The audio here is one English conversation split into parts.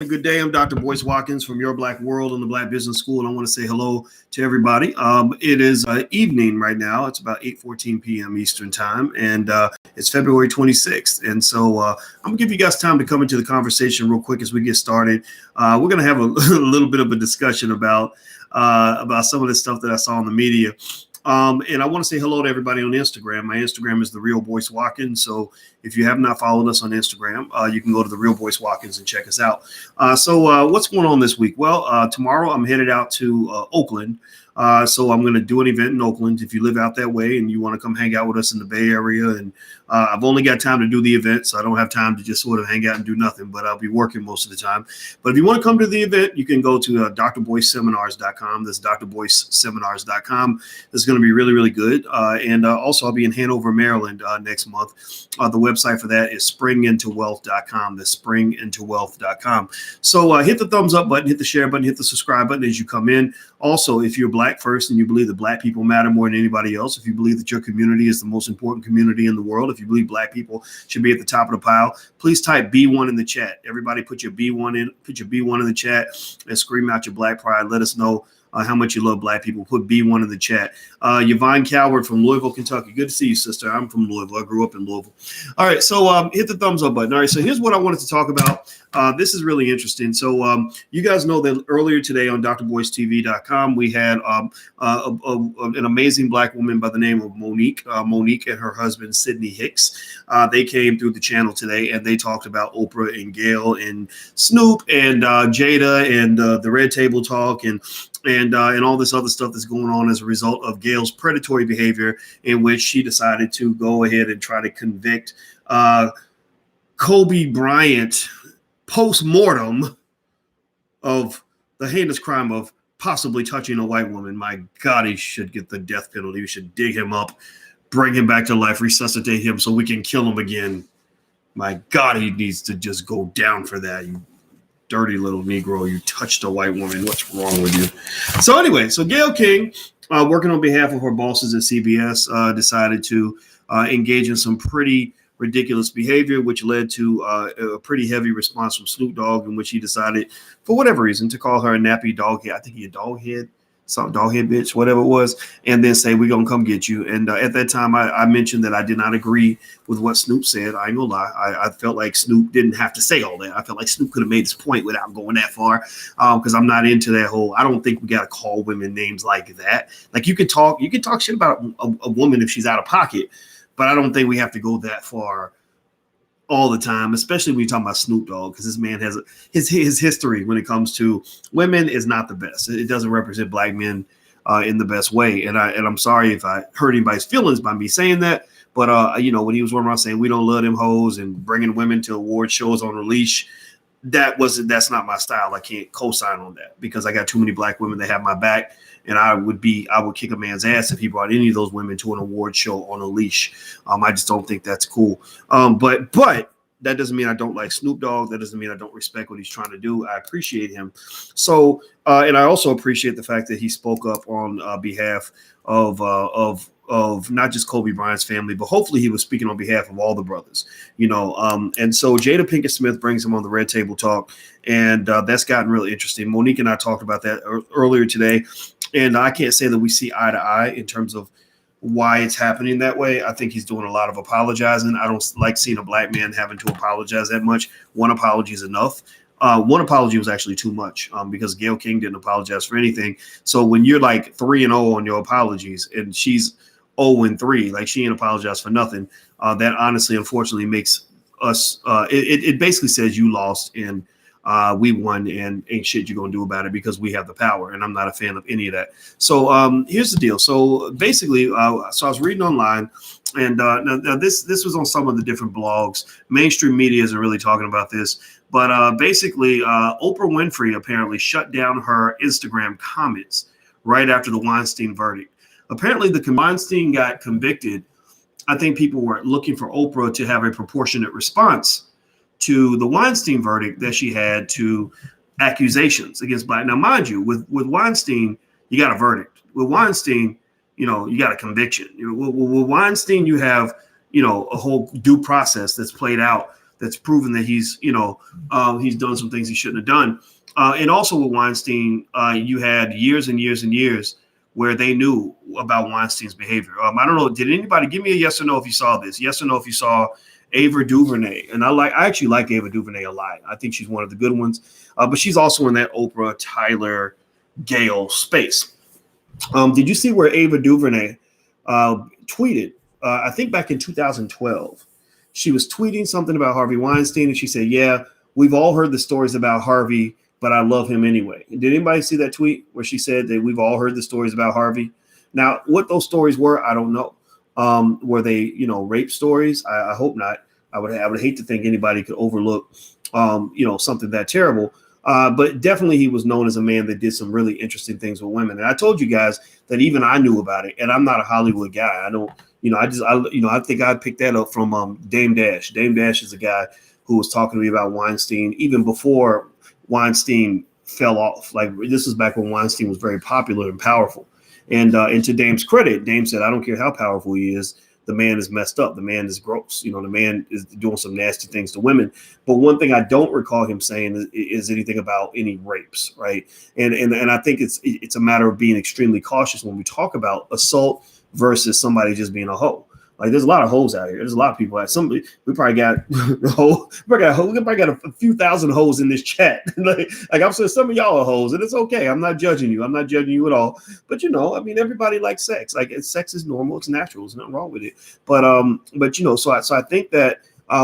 Good day. I'm Dr. Boyce Watkins from Your Black World and the Black Business School, and I want to say hello to everybody. It is evening right now. It's about 8:14 p.m. Eastern Time, and it's February 26th. And so I'm going to give you guys time to come into the conversation real quick as we get started. We're going to have a little bit of a discussion about some of the stuff that I saw in the media. And I want to say hello to everybody on Instagram. My Instagram is The Real Boyce Watkins. So if you have not followed us on Instagram, you can go to The Real Boyce Watkins and check us out. So what's going on this week? Well, tomorrow I'm headed out to Oakland. So I'm going to do an event in Oakland. If you live out that way and you want to come hang out with us in the Bay Area, and I've only got time to do the event, so I don't have time to just sort of hang out and do nothing, but I'll be working most of the time. But if you want to come to the event, you can go to drboyceseminars.com. That's drboyceseminars.com. This is going to be really, really good. And also I'll be in Hanover, Maryland next month. The website for that is springintowealth.com. That's springintowealth.com. So hit the thumbs up button, hit the share button, hit the subscribe button as you come in. Also, if you're Black first and you believe that Black people matter more than anybody else, if you believe that your community is the most important community in the world, if you believe Black people should be at the top of the pile, please type B1 in the chat. Everybody put your B1 in the chat and scream out your Black pride. Let us know how much you love Black people. Put B1 in the chat. Yvonne Coward from Louisville, Kentucky. Good to see you, sister. I'm from Louisville. I grew up in Louisville. All right, so hit the thumbs up button. All right, so here's what I wanted to talk about. This is really interesting. So you guys know that earlier today on drboycetv.com, we had an amazing Black woman by the name of Monique. Monique and her husband, Sidney Hicks. They came through the channel today, and they talked about Oprah and Gayle and Snoop and Jada and the Red Table Talk and all this other stuff that's going on as a result of Gayle's predatory behavior, in which she decided to go ahead and try to convict Kobe Bryant post-mortem of the heinous crime of possibly touching a white woman. My God, he should get the death penalty. We should dig him up, bring him back to life, resuscitate him so we can kill him again. My God, he needs to just go down for that. You dirty little Negro, you touched a white woman. What's wrong with you? So anyway, so Gayle King, working on behalf of her bosses at CBS, decided to engage in some pretty ridiculous behavior, which led to a pretty heavy response from Snoop Dogg, in which he decided, for whatever reason, to call her a nappy dog head. I think he a dog head, some dog head bitch, whatever it was, and then say, we're going to come get you. And at that time, I mentioned that I did not agree with what Snoop said. I ain't gonna lie. I felt like Snoop didn't have to say all that. I felt like Snoop could have made this point without going that far, because I'm not into that whole, I don't think we got to call women names like that. Like you can talk shit about a woman if she's out of pocket, but I don't think we have to go that far all the time, especially when you're talking about Snoop Dogg, because this man has his history when it comes to women is not the best. It doesn't represent Black men in the best way. And I'm sorry if I hurt anybody's feelings by me saying that. But when he was running around saying we don't love them hoes and bringing women to award shows on a leash, that's not my style. I can't co-sign on that because I got too many Black women that have my back. And I would kick a man's ass if he brought any of those women to an award show on a leash. I just don't think that's cool. But that doesn't mean I don't like Snoop Dogg. That doesn't mean I don't respect what he's trying to do. I appreciate him. So, and I also appreciate the fact that he spoke up on behalf of not just Kobe Bryant's family, but hopefully he was speaking on behalf of all the brothers, and so Jada Pinkett Smith brings him on the Red Table Talk, and that's gotten really interesting. Monique and I talked about that earlier today, and I can't say that we see eye to eye in terms of why it's happening that way. I think he's doing a lot of apologizing. I don't like seeing a Black man having to apologize that much. One apology is enough. One apology was actually too much because Gayle King didn't apologize for anything. So when you're like 3-0 on your apologies and she's 0-3, like she ain't apologized for nothing, that honestly, unfortunately, makes us. It basically says you lost and we won, and ain't shit you're gonna do about it because we have the power. And I'm not a fan of any of that. So here's the deal. So basically, so I was reading online, and now this was on some of the different blogs. Mainstream media isn't really talking about this, but basically, Oprah Winfrey apparently shut down her Instagram comments right after the Weinstein verdict. Apparently, the Weinstein got convicted. I think people were looking for Oprah to have a proportionate response to the Weinstein verdict that she had to accusations against Black. Now, mind you, with Weinstein, you got a verdict. With Weinstein, you got a conviction. With Weinstein, you have, a whole due process that's played out that's proven that he's he's done some things he shouldn't have done. And also with Weinstein, you had years and years and years where they knew about Weinstein's behavior. I don't know. Did anybody give me a yes or no if you saw this? Yes or no if you saw Ava DuVernay? And I actually like Ava DuVernay a lot. I think she's one of the good ones. But she's also in that Oprah, Tyler, Gayle space. Did you see where Ava DuVernay tweeted? I think back in 2012, she was tweeting something about Harvey Weinstein, and she said, "Yeah, we've all heard the stories about Harvey, but I love him anyway." Did anybody see that tweet where she said that we've all heard the stories about Harvey? Now, what those stories were, I don't know. Were they, rape stories? I hope not. I would hate to think anybody could overlook, something that terrible. But definitely he was known as a man that did some really interesting things with women. And I told you guys that even I knew about it. And I'm not a Hollywood guy. I don't, I think I picked that up from Dame Dash. Dame Dash is a guy who was talking to me about Weinstein even before Weinstein fell off. Like, this was back when Weinstein was very popular and powerful. And to Dame's credit, Dame said, "I don't care how powerful he is. The man is messed up. The man is gross. The man is doing some nasty things to women." But one thing I don't recall him saying is anything about any rapes, right? And I think it's a matter of being extremely cautious when we talk about assault versus somebody just being a hoe. Like, there's a lot of hoes out here. There's a lot of people. We probably got a few thousand hoes in this chat. like I'm saying, some of y'all are hoes, and it's okay. I'm not judging you. I'm not judging you at all. But everybody likes sex. Like, sex is normal. It's natural. There's nothing wrong with it. But so I think that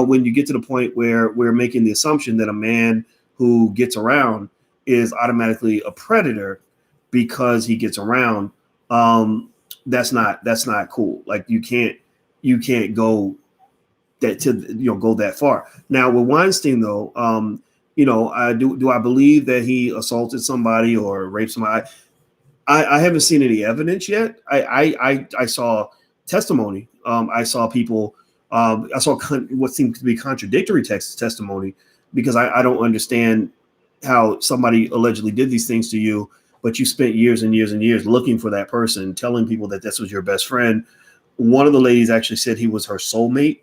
when you get to the point where we're making the assumption that a man who gets around is automatically a predator because he gets around, that's not cool. Like, you can't go that far. Now with Weinstein though, do I believe that he assaulted somebody or raped somebody? I haven't seen any evidence yet. I saw testimony. I saw people. I saw what seemed to be contradictory testimony, because I don't understand how somebody allegedly did these things to you, but you spent years and years and years looking for that person, telling people that this was your best friend. One of the ladies actually said he was her soulmate,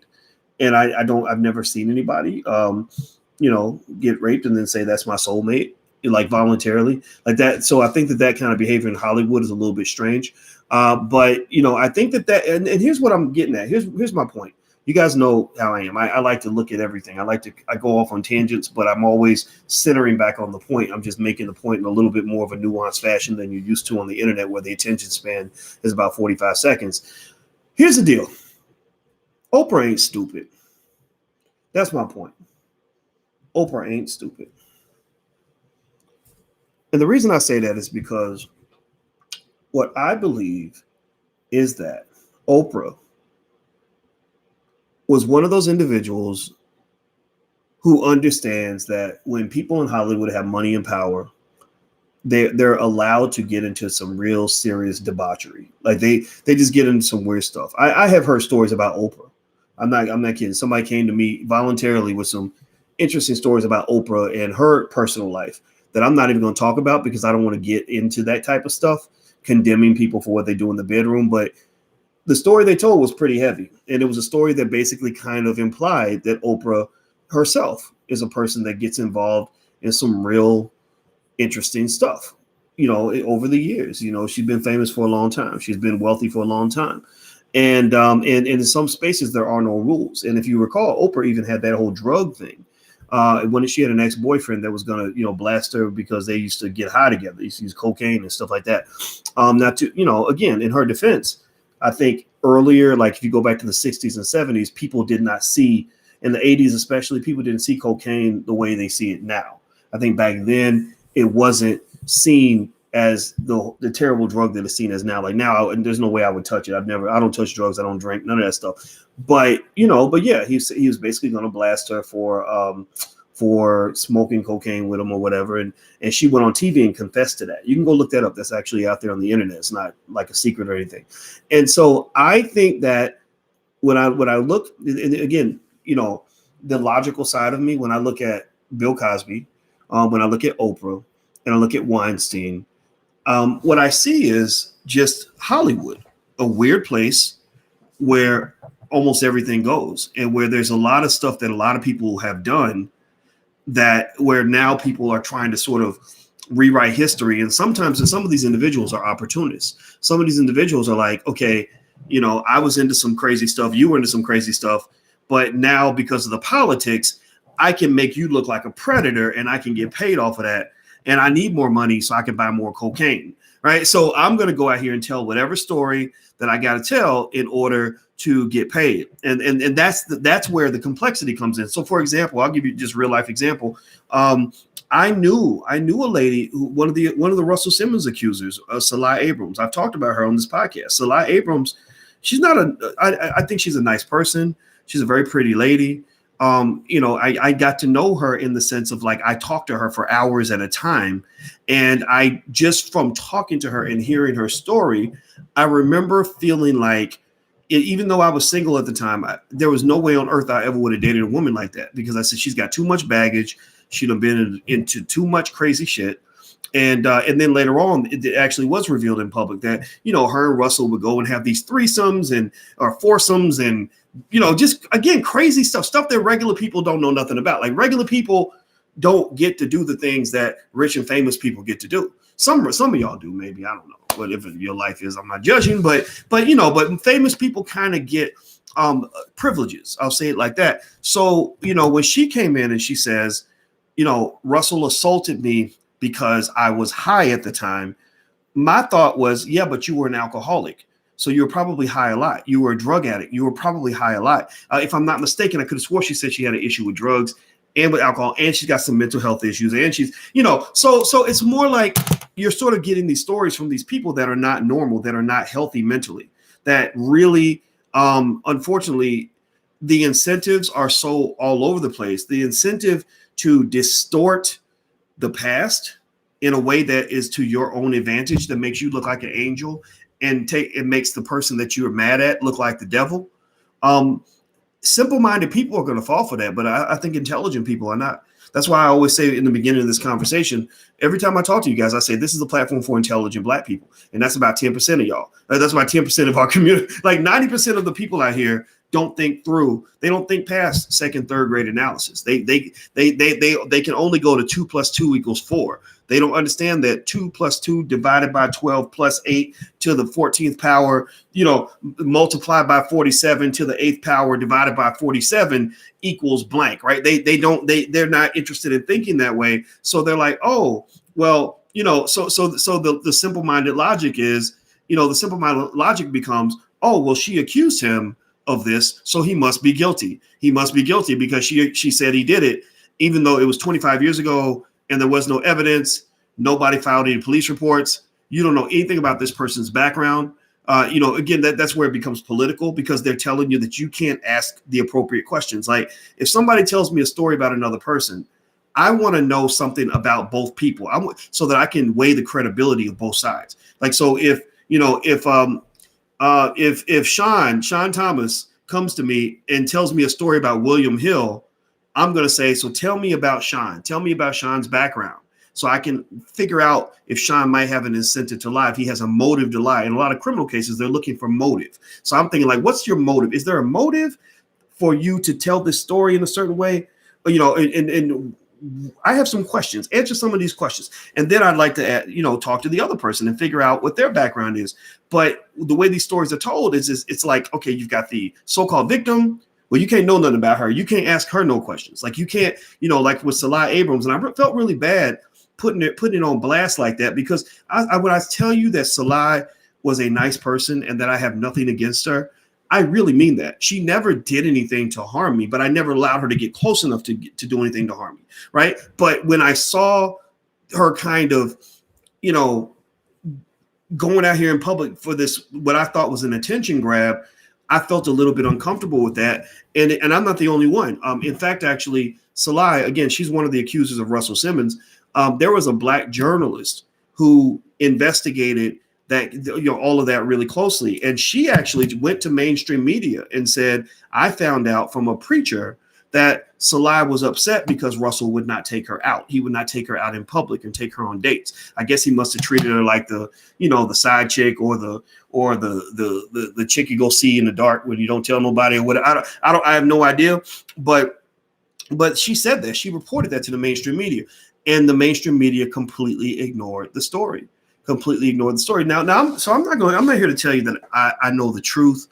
and I've never seen anybody, get raped and then say that's my soulmate, like, voluntarily like that. So I think that kind of behavior in Hollywood is a little bit strange. But I think that and here's what I'm getting at. Here's my point. You guys know how I am. I like to look at everything. I go off on tangents, but I'm always centering back on the point. I'm just making the point in a little bit more of a nuanced fashion than you're used to on the internet, where the attention span is about 45 seconds. Here's the deal. Oprah ain't stupid. That's my point. Oprah ain't stupid. And the reason I say that is because what I believe is that Oprah was one of those individuals who understands that when people in Hollywood have money and power, they're allowed to get into some real serious debauchery. Like, they just get into some weird stuff. I have heard stories about Oprah. I'm not kidding. Somebody came to me voluntarily with some interesting stories about Oprah and her personal life that I'm not even going to talk about, because I don't want to get into that type of stuff, condemning people for what they do in the bedroom. But the story they told was pretty heavy. And it was a story that basically kind of implied that Oprah herself is a person that gets involved in some real interesting stuff, over the years. She's been famous for a long time. She's been wealthy for a long time. And in some spaces, there are no rules. And if you recall, Oprah even had that whole drug thing. When she had an ex-boyfriend that was going to, blast her because they used to get high together. They used to use cocaine and stuff like that. Not to, again, in her defense, I think earlier, like if you go back to the 60s and 70s, people did not see, in the 80s especially, people didn't see cocaine the way they see it now. I think back then it wasn't seen as the terrible drug that it's seen as now. Like now, and there's no way I would touch it. I don't touch drugs. I don't drink, none of that stuff. But yeah, he was basically going to blast her for smoking cocaine with him or whatever. And she went on TV and confessed to that. You can go look that up. That's actually out there on the internet. It's not like a secret or anything. And so I think that when I look, and again, the logical side of me, when I look at Bill Cosby, when I look at Oprah, and I look at Weinstein, what I see is just Hollywood, a weird place where almost everything goes, and where there's a lot of stuff that a lot of people have done that where now people are trying to sort of rewrite history. And sometimes some of these individuals are opportunists. Some of these individuals are like, okay, I was into some crazy stuff. You were into some crazy stuff. But now because of the politics, I can make you look like a predator and I can get paid off of that. And I need more money so I can buy more cocaine. Right. So I'm going to go out here and tell whatever story that I got to tell in order to get paid. And that's where the complexity comes in. So, for example, I'll give you just real life example. I knew a lady who one of the Russell Simmons accusers, Salah Abrams. I've talked about her on this podcast. Salah Abrams, she's not I think she's a nice person. She's a very pretty lady. I got to know her in the sense of like, I talked to her for hours at a time. And I just from talking to her and hearing her story, I remember feeling like, even though I was single at the time, there was no way on earth I ever would have dated a woman like that, because I said, she's got too much baggage. She'd have been into too much crazy shit. And then later on, it actually was revealed in public that, her and Russell would go and have these threesomes or foursomes and, just, again, crazy stuff that regular people don't know nothing about. Like regular people don't get to do the things that rich and famous people get to do. Some of y'all do, maybe, I don't know. Whatever your life is, I'm not judging, but famous people kind of get privileges. I'll say it like that. So, when she came in and she says, Russell assaulted me because I was high at the time, my thought was, yeah, but you were an alcoholic. So you were probably high a lot. You were a drug addict. You were probably high a lot. If I'm not mistaken, I could have swore she said she had an issue with drugs and with alcohol, and she's got some mental health issues, and she's, so it's more like you're sort of getting these stories from these people that are not normal, that are not healthy mentally, that really, unfortunately, the incentives are so all over the place. The incentive to distort the past in a way that is to your own advantage, that makes you look like an angel and it makes the person that you're mad at look like the devil. Simple-minded people are going to fall for that, but I think intelligent people are not. That's why I always say in the beginning of this conversation, every time I talk to you guys, I say this is a platform for intelligent Black people, and that's about 10% of y'all. That's about 10% of our community. Like 90% of the people out here don't think through. They don't think past second, third grade analysis. They can only go to 2 + 2 = 4. They don't understand that 2 + 2 divided by 12 + 8 to the 14th power, multiplied by 47 to the 8th power divided by 47 equals blank, right? They're not interested in thinking that way. So they're like, oh, well, so the simple-minded logic is, the simple-minded logic becomes, oh, well, she accused him of this, so he must be guilty. He must be guilty because she said he did it, even though it was 25 years ago and there was no evidence. Nobody filed any police reports. You don't know anything about this person's background. Again, that's where it becomes political, because they're telling you that you can't ask the appropriate questions. Like if somebody tells me a story about another person, I want to know something about both people. So that I can weigh the credibility of both sides. Like, so if Sean Thomas comes to me and tells me a story about William Hill, I'm going to say, so tell me about Sean. Tell me about Sean's background, so I can figure out if Sean might have an incentive to lie, if he has a motive to lie. In a lot of criminal cases, they're looking for motive. So I'm thinking, like, what's your motive? Is there a motive for you to tell this story in a certain way? And I have some questions. Answer some of these questions. And then I'd like to, talk to the other person and figure out what their background is. But the way these stories are told is it's like, okay, you've got the so-called victim. Well, you can't know nothing about her. You can't ask her no questions. Like you can't, like with Salah Abrams. And I felt really bad putting it on blast like that, because when I tell you that Salah was a nice person and that I have nothing against her, I really mean that. She never did anything to harm me, but I never allowed her to get close enough to do anything to harm me, right? But when I saw her kind of, going out here in public for this, what I thought was an attention grab, I felt a little bit uncomfortable with that. And I'm not the only one. In fact, actually, Salah, again, she's one of the accusers of Russell Simmons. There was a Black journalist who investigated that, all of that really closely. And she actually went to mainstream media and said, I found out from a preacher that Salai was upset because Russell would not take her out. He would not take her out in public and take her on dates. I guess he must have treated her like the side chick or the chick you go see in the dark when you don't tell nobody or what. I have no idea. But she said that. She reported that to the mainstream media, and the mainstream media completely ignored the story. Now I'm not here to tell you that I know the truth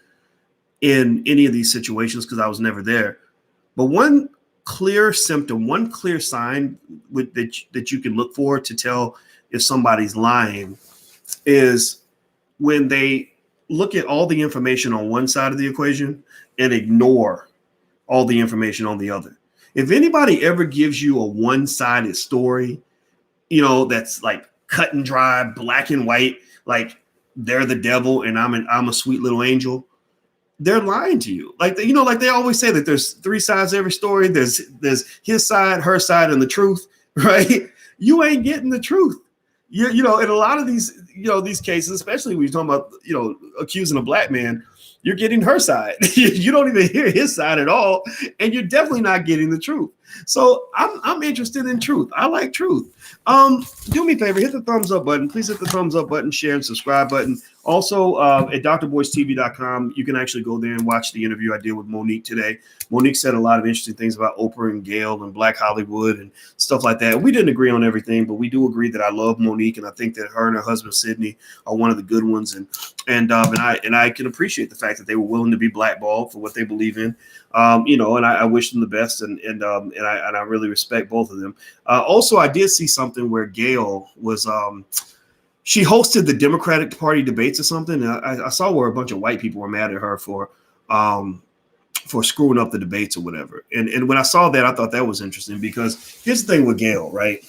in any of these situations because I was never there. But one clear symptom, one clear sign that you can look for to tell if somebody's lying is when they look at all the information on one side of the equation and ignore all the information on the other. If anybody ever gives you a one-sided story, that's like cut and dry, black and white, like they're the devil and I'm a sweet little angel, they're lying to you. Like they always say that there's three sides to every story. There's his side, her side, and the truth, right? You ain't getting the truth. In a lot of these, these cases, especially when you're talking about, accusing a black man, you're getting her side. You don't even hear his side at all, and you're definitely not getting the truth. So I'm interested in truth. I like truth. Do me a favor, hit the thumbs up button. Please hit the thumbs up button, share, and subscribe button. Also, at drboycetv.com, you can actually go there and watch the interview I did with Monique today. Monique said a lot of interesting things about Oprah and Gayle and Black Hollywood and stuff like that. We didn't agree on everything, but we do agree that I love Monique, and I think that her and her husband Sydney are one of the good ones. And I can appreciate the fact that they were willing to be blackballed for what they believe in. And I wish them the best, and I really respect both of them. Also, I did see something where Gayle was she hosted the Democratic Party debates or something. And I saw where a bunch of white people were mad at her for screwing up the debates or whatever. And when I saw that, I thought that was interesting because here's the thing with Gayle, right?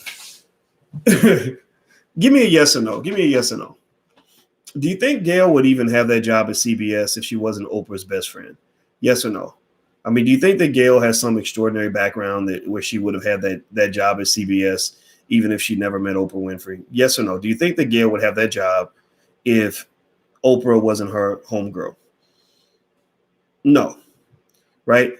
Give me a yes or no. Give me a yes or no. Do you think Gayle would even have that job at CBS if she wasn't Oprah's best friend? Yes or no? I mean, do you think that Gayle has some extraordinary background where she would have had that job at CBS even if she never met Oprah Winfrey? Yes or no? Do you think that Gayle would have that job if Oprah wasn't her homegirl? No. Right?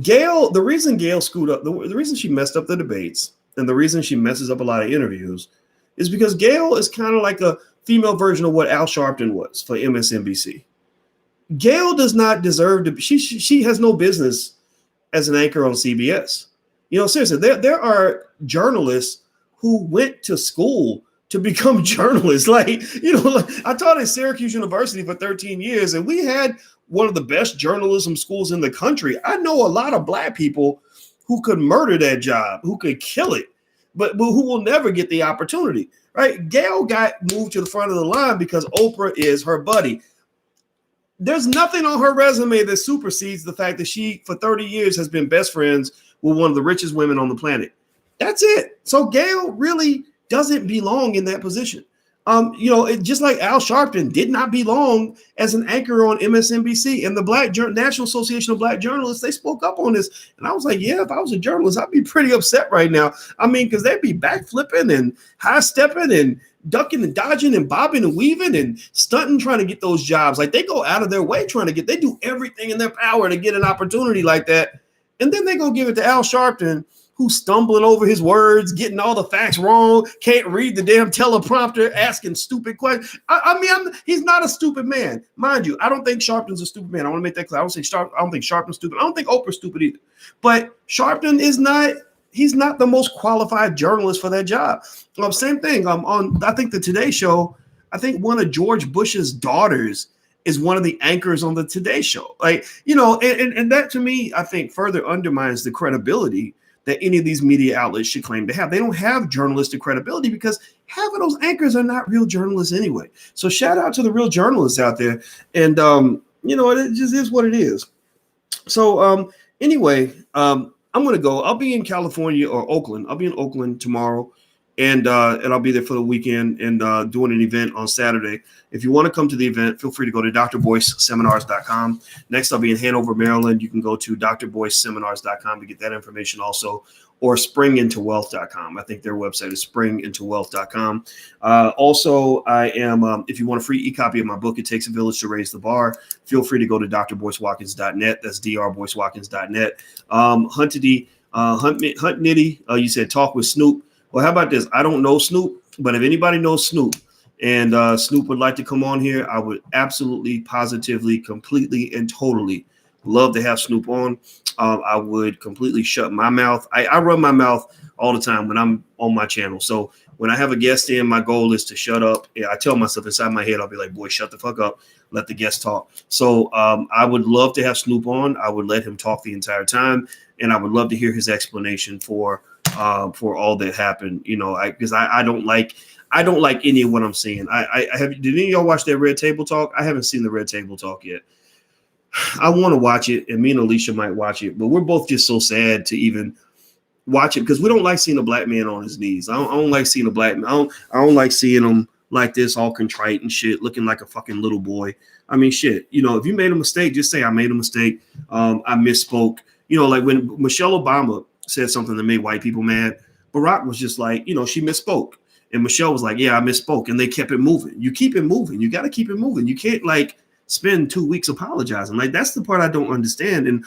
Gayle, the reason Gayle screwed up, the reason she messed up the debates and the reason she messes up a lot of interviews is because Gayle is kind of like a female version of what Al Sharpton was for MSNBC. Gayle does not deserve to be, she has no business as an anchor on CBS. Seriously, there are journalists who went to school to become journalists. I taught at Syracuse University for 13 years, and we had one of the best journalism schools in the country. I know a lot of black people who could murder that job, who could kill it, but who will never get the opportunity, right? Gayle got moved to the front of the line because Oprah is her buddy. There's nothing on her resume that supersedes the fact that she, for 30 years, has been best friends with one of the richest women on the planet. That's it. So Gayle really doesn't belong in that position. Just like Al Sharpton did not belong as an anchor on MSNBC, and the National Association of Black Journalists, they spoke up on this. And I was like, yeah, if I was a journalist, I'd be pretty upset right now. I mean, because they'd be backflipping and high stepping and ducking and dodging and bobbing and weaving and stunting, trying to get those jobs. Like they go out of their way they do everything in their power to get an opportunity like that. And then they go give it to Al Sharpton, who's stumbling over his words, getting all the facts wrong, can't read the damn teleprompter, asking stupid questions. He's not a stupid man. Mind you, I don't think Sharpton's a stupid man. I want to make that clear. I don't think Sharpton's stupid. I don't think Oprah's stupid either. But Sharpton he's not the most qualified journalist for that job. Same thing. On I think the Today Show, I think one of George Bush's daughters is one of the anchors on the Today Show. And that to me, I think further undermines the credibility that any of these media outlets should claim to have. They don't have journalistic credibility because half of those anchors are not real journalists anyway. So shout out to the real journalists out there. And, it just is what it is. So anyway, I'm going to go. I'll be in California or Oakland. I'll be in Oakland tomorrow. And I'll be there for the weekend and doing an event on Saturday. If you want to come to the event, feel free to go to drboyceseminars.com. Next, I'll be in Hanover, Maryland. You can go to drboyceseminars.com to get that information also. or springintowealth.com. I think their website is springintowealth.com. Also, I am, if you want a free e-copy of my book, It Takes a Village to Raise the Bar, feel free to go to drboycewatkins.net. That's drboycewatkins.net. Hunt Nitty, you said talk with Snoop. Well, how about this? I don't know Snoop, but if anybody knows Snoop and Snoop would like to come on here, I would absolutely, positively, completely, and totally love to have Snoop on. I would completely shut my mouth. I run my mouth all the time when I'm on my channel. So when I have a guest in, my goal is to shut up. Yeah, I tell myself inside my head, I'll be like, boy, shut the fuck up. Let the guest talk. So I would love to have Snoop on. I would let him talk the entire time. And I would love to hear his explanation for all that happened. You know, because I don't like any of what I'm seeing. Did any of y'all watch that Red Table Talk? I haven't seen the Red Table Talk yet. I want to watch it, and me and Alicia might watch it, but we're both just so sad to even watch it because we don't like seeing a black man on his knees. I don't like seeing a black man. I don't like seeing him like this, all contrite and shit, looking like a fucking little boy. I mean, shit. You know, if you made a mistake, just say I made a mistake. I misspoke. You know, like when Michelle Obama said something that made white people mad, Barack was just like, you know, she misspoke, and Michelle was like, yeah, I misspoke, and they kept it moving. You keep it moving. You got to keep it moving. You can't like spend 2 weeks apologizing. Like that's the part I don't understand. And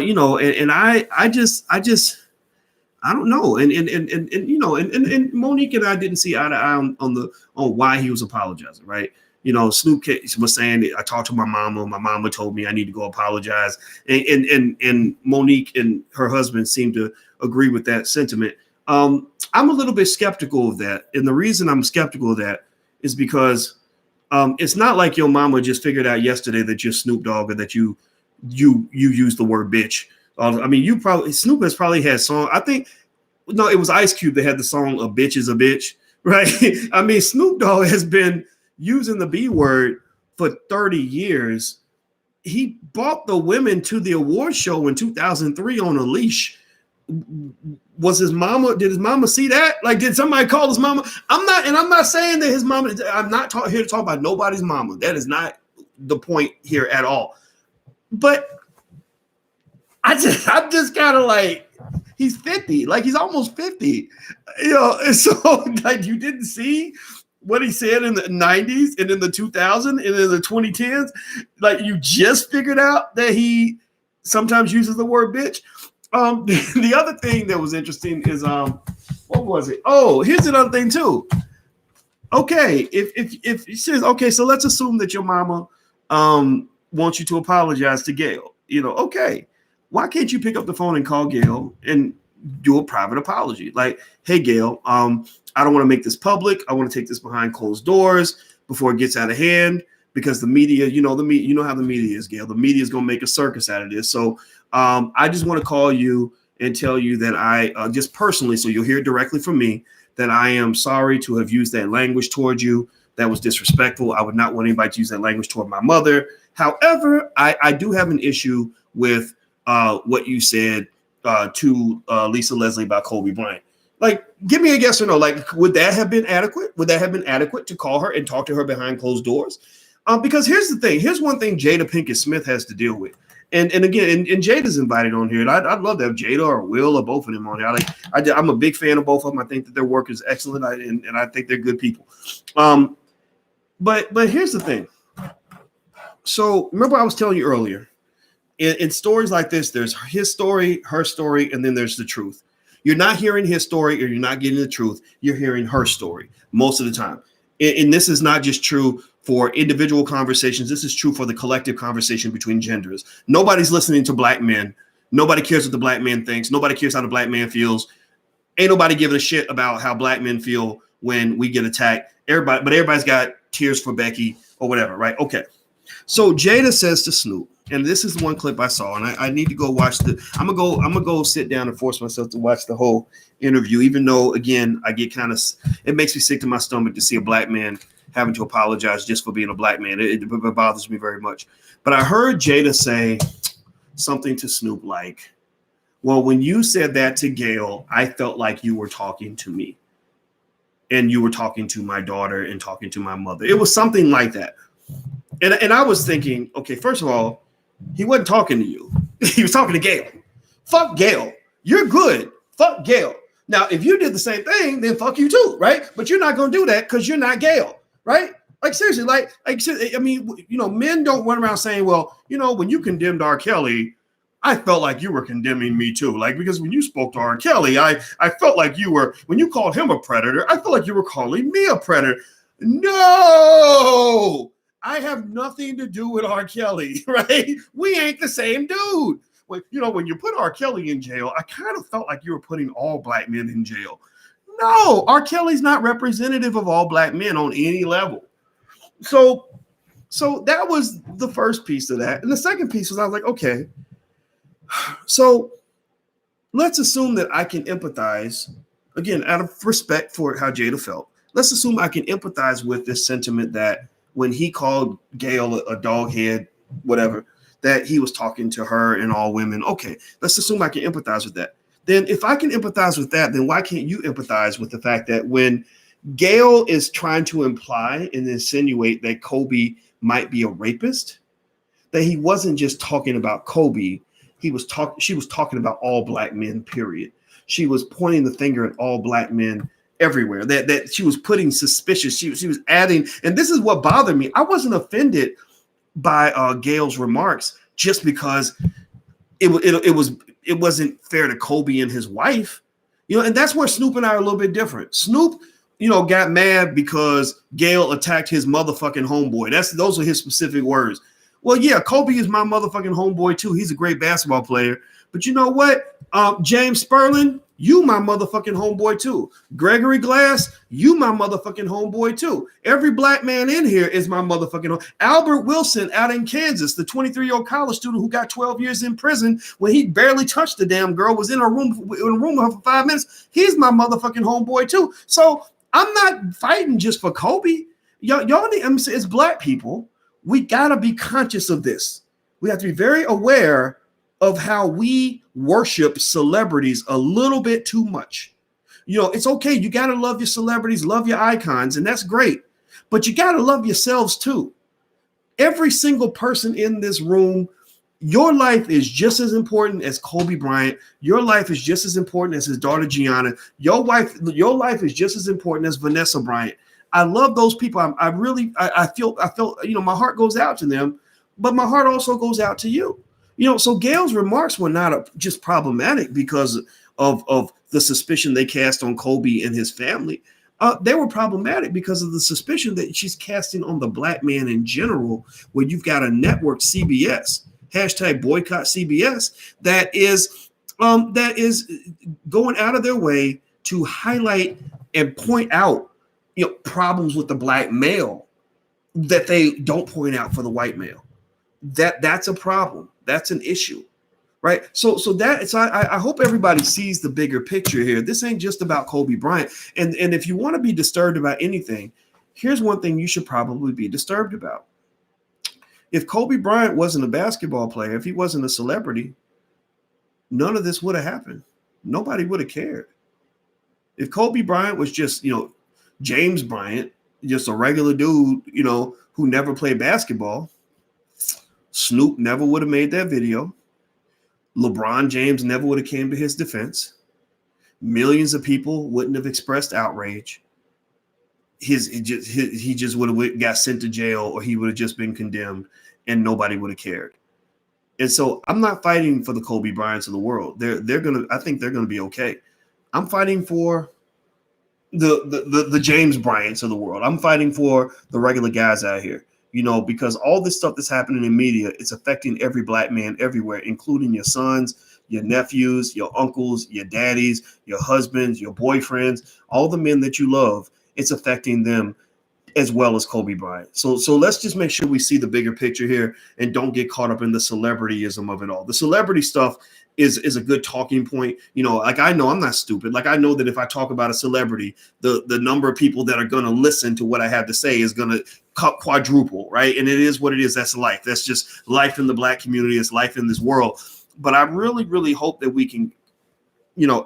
you know, and I just I don't know. And you know, and Monique and I didn't see eye to eye on why he was apologizing, right? You know, Snoop was saying I talked to my mama. My mama told me I need to go apologize. And Monique and her husband seem to agree with that sentiment. I'm a little bit skeptical of that. And the reason I'm skeptical of that is because it's not like your mama just figured out yesterday that you're Snoop Dogg or that you use the word bitch. I mean, Snoop has probably had song. I think no, it was Ice Cube that had the song "A Bitch Is a Bitch," right? I mean, Snoop Dogg has been using the B word for 30 years. He brought the women to the award show in 2003 on a leash. Did his mama see that? Like, did somebody call his mama? I'm not saying that his mama, I'm not here to talk about nobody's mama. That is not the point here at all. But I'm just kind of like, he's 50, like he's almost 50, you know, and so like you didn't see what he said in the 90s and in the 2000s and in the 2010s. Like you just figured out that he sometimes uses the word bitch. The other thing that was interesting is what was it? Oh, here's another thing too. Okay, if he says, okay, so let's assume that your mama wants you to apologize to Gayle. You know, okay, why can't you pick up the phone and call Gayle and do a private apology? Like, hey Gayle, I don't want to make this public. I want to take this behind closed doors before it gets out of hand because the media, you know how the media is, Gayle. The media is going to make a circus out of this. So I just want to call you and tell you that I just personally, so you'll hear it directly from me, that I am sorry to have used that language towards you. That was disrespectful. I would not want anybody to use that language toward my mother. However, I do have an issue with what you said to Lisa Leslie about Kobe Bryant. Like, give me a yes or no. Like, would that have been adequate? Would that have been adequate to call her and talk to her behind closed doors? Because here's the thing. Here's one thing Jada Pinkett Smith has to deal with. And again, and Jada's invited on here. And I'd love to have Jada or Will or both of them on here. I'm a big fan of both of them. I think that their work is excellent. And I think they're good people. But here's the thing. So remember I was telling you earlier, in stories like this, there's his story, her story, and then there's the truth. You're not hearing his story or you're not getting the truth. You're hearing her story most of the time. And this is not just true for individual conversations. This is true for the collective conversation between genders. Nobody's listening to black men. Nobody cares what the black man thinks. Nobody cares how the black man feels. Ain't nobody giving a shit about how black men feel when we get attacked. Everybody's got tears for Becky or whatever, right? Okay. So Jada says to Snoop, and this is the one clip I saw, and I need to go watch I'm gonna go sit down and force myself to watch the whole interview, even though again I get it makes me sick to my stomach to see a black man having to apologize just for being a black man. It bothers me very much. But I heard Jada say something to Snoop like, well, when you said that to Gayle, I felt like you were talking to me and you were talking to my daughter and talking to my mother. It was something like that. And I was thinking, okay, first of all, he wasn't talking to you. He was talking to Gayle. Fuck Gayle. You're good. Fuck Gayle. Now, if you did the same thing, then fuck you too, right? But you're not going to do that because you're not Gayle, right? Like seriously, I mean, men don't run around saying, well, when you condemned R. Kelly, I felt like you were condemning me too. Like, because when you spoke to R. Kelly, I felt like when you called him a predator, I felt like you were calling me a predator. No, I have nothing to do with R. Kelly, right? We ain't the same dude. When you put R. Kelly in jail, I kind of felt like you were putting all black men in jail. No, R. Kelly's not representative of all black men on any level. So that was the first piece of that. And the second piece was I was like, okay, so let's assume that I can empathize, again, out of respect for how Jada felt. Let's assume I can empathize with this sentiment that when he called Gayle a dog head, whatever, that he was talking to her and all women. Okay, let's assume I can empathize with that. Then if I can empathize with that, then why can't you empathize with the fact that when Gayle is trying to imply and insinuate that Kobe might be a rapist, that he wasn't just talking about Kobe, she was talking about all black men, period. She was pointing the finger at all black men everywhere, that she was putting suspicious, she was adding, and this is what bothered me. I wasn't offended by Gayle's remarks just because it wasn't fair to Kobe and his wife, and that's where Snoop and I are a little bit different. Snoop, got mad because Gayle attacked his motherfucking homeboy. Those are his specific words. Well, yeah, Kobe is my motherfucking homeboy too. He's a great basketball player. But you know what? James Sperling, you my motherfucking homeboy too. Gregory Glass, you my motherfucking homeboy too. Every black man in here is my motherfucking home. Albert Wilson out in Kansas, the 23-year-old college student who got 12 years in prison when he barely touched the damn girl, was in a room with her for 5 minutes. He's my motherfucking homeboy too. So I'm not fighting just for Kobe. Y'all need, it's black people. We gotta be conscious of this. We have to be very aware of how we worship celebrities a little bit too much. It's okay. You got to love your celebrities, love your icons, and that's great. But you got to love yourselves too. Every single person in this room, your life is just as important as Kobe Bryant. Your life is just as important as his daughter, Gianna. Your life is just as important as Vanessa Bryant. I love those people. I feel, my heart goes out to them, but my heart also goes out to you. So Gayle's remarks were not just problematic because of the suspicion they cast on Kobe and his family. They were problematic because of the suspicion that she's casting on the black man in general, where you've got a network, CBS, #boycott CBS, that is going out of their way to highlight and point out problems with the black male that they don't point out for the white male. That's a problem. That's an issue, right? So I hope everybody sees the bigger picture here. This ain't just about Kobe Bryant. And if you want to be disturbed about anything, here's one thing you should probably be disturbed about. If Kobe Bryant wasn't a basketball player, if he wasn't a celebrity, none of this would have happened. Nobody would have cared. If Kobe Bryant was just, James Bryant, just a regular dude, who never played basketball, Snoop never would have made that video. LeBron James never would have came to his defense. Millions of people wouldn't have expressed outrage. He just would have got sent to jail, or he would have just been condemned, and nobody would have cared. And so I'm not fighting for the Kobe Bryants of the world. I think they're gonna be okay. I'm fighting for the James Bryants of the world. I'm fighting for the regular guys out here, because all this stuff that's happening in media, it's affecting every black man everywhere, including your sons, your nephews, your uncles, your daddies, your husbands, your boyfriends, all the men that you love. It's affecting them as well as Kobe Bryant. So let's just make sure we see the bigger picture here and don't get caught up in the celebrityism of it all. The celebrity stuff is a good talking point. Like, I know I'm not stupid. Like, I know that if I talk about a celebrity, the number of people that are going to listen to what I have to say is going to quadruple, right? And it is what it is. That's life. That's just life in the black community. It's life in this world. But I really, really hope that we can,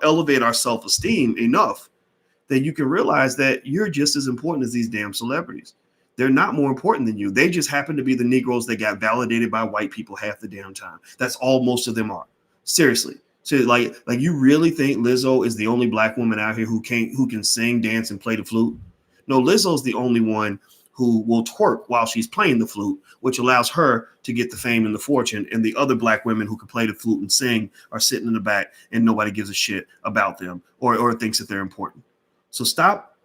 elevate our self-esteem enough that you can realize that you're just as important as these damn celebrities. They're not more important than you. They just happen to be the Negroes that got validated by white people half the damn time. That's all most of them are. Seriously. So like you really think Lizzo is the only black woman out here who can sing, dance, and play the flute? No, Lizzo's the only one who will twerk while she's playing the flute, which allows her to get the fame and the fortune. And the other black women who can play the flute and sing are sitting in the back and nobody gives a shit about them or thinks that they're important. So stop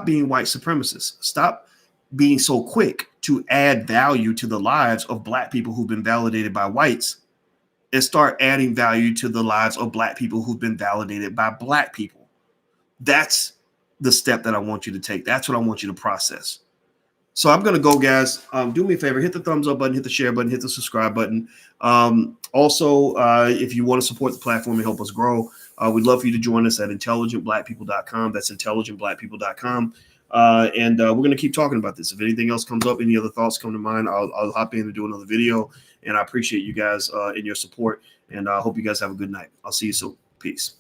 being white supremacists. Stop being so quick to add value to the lives of black people who've been validated by whites, and start adding value to the lives of black people who've been validated by black people. That's the step that I want you to take. That's what I want you to process. So I'm going to go, guys. Do me a favor, hit the thumbs up button, hit the share button, hit the subscribe button. Also, if you want to support the platform and help us grow, we'd love for you to join us at intelligentblackpeople.com. That's intelligentblackpeople.com. And we're going to keep talking about this. If anything else comes up, any other thoughts come to mind, I'll hop in and do another video. And I appreciate you guys and your support. And I hope you guys have a good night. I'll see you soon. Peace.